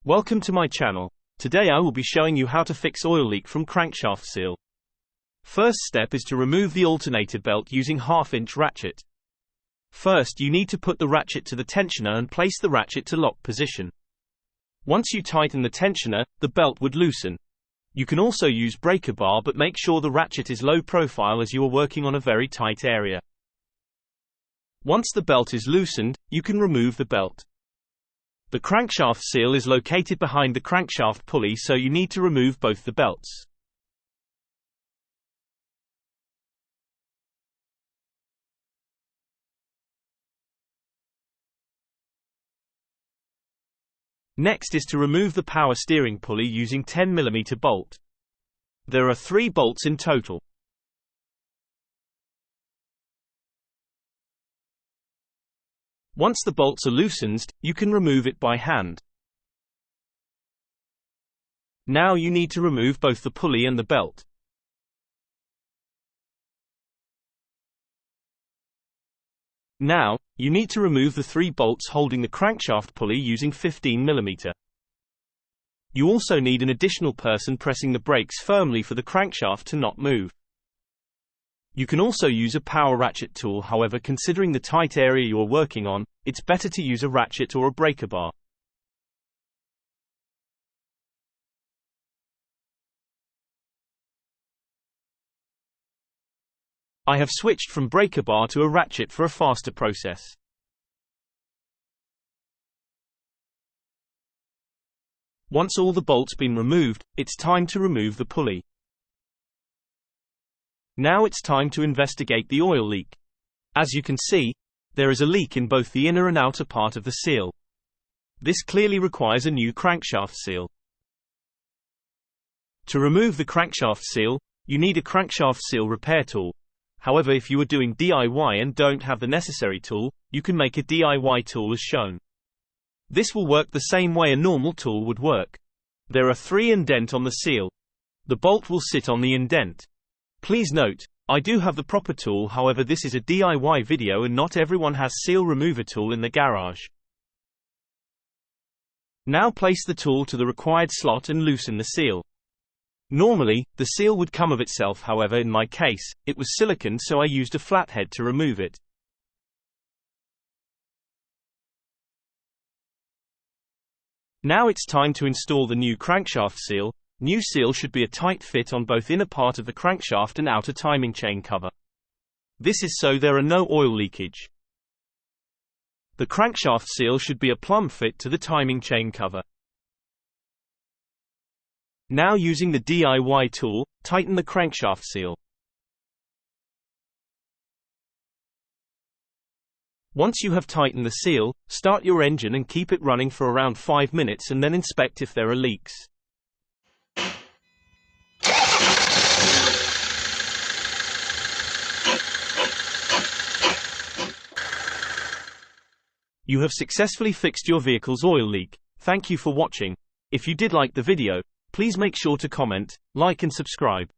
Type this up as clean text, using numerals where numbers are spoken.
Welcome to my channel. Today I will be showing you how to fix oil leak from crankshaft seal. First step is to remove the alternator belt using 1/2-inch ratchet. First you need to put the ratchet to the tensioner and place the ratchet to lock position. Once you tighten the tensioner, the belt would loosen. You can also use breaker bar, but make sure the ratchet is low profile as you are working on a very tight area. Once the belt is loosened, you can remove the belt. The crankshaft seal is located behind the crankshaft pulley, so you need to remove both the belts. Next is to remove the power steering pulley using 10mm bolt. There are 3 bolts in total. Once the bolts are loosened, you can remove it by hand. Now you need to remove both the pulley and the belt. Now, you need to remove the 3 bolts holding the crankshaft pulley using 15mm. You also need an additional person pressing the brakes firmly for the crankshaft to not move. You can also use a power ratchet tool, however, considering the tight area you are working on, it's better to use a ratchet or a breaker bar. I have switched from breaker bar to a ratchet for a faster process. Once all the bolts been removed, it's time to remove the pulley. Now it's time to investigate the oil leak. As you can see, there is a leak in both the inner and outer part of the seal. This clearly requires a new crankshaft seal. To remove the crankshaft seal, you need a crankshaft seal repair tool. However, if you are doing DIY and don't have the necessary tool, you can make a DIY tool as shown. This will work the same way a normal tool would work. There are 3 indents on the seal. The bolt will sit on the indent. Please note, I do have the proper tool, however this is a DIY video and not everyone has seal remover tool in the garage. Now place the tool to the required slot and loosen the seal. Normally, the seal would come of itself, however in my case, it was silicone, so I used a flathead to remove it. Now it's time to install the new crankshaft seal. New seal should be a tight fit on both inner part of the crankshaft and outer timing chain cover. This is so there are no oil leakage. The crankshaft seal should be a plumb fit to the timing chain cover. Now using the DIY tool, tighten the crankshaft seal. Once you have tightened the seal, start your engine and keep it running for around 5 minutes and then inspect if there are leaks. You have successfully fixed your vehicle's oil leak. Thank you for watching. If you did like the video, please make sure to comment, like and subscribe.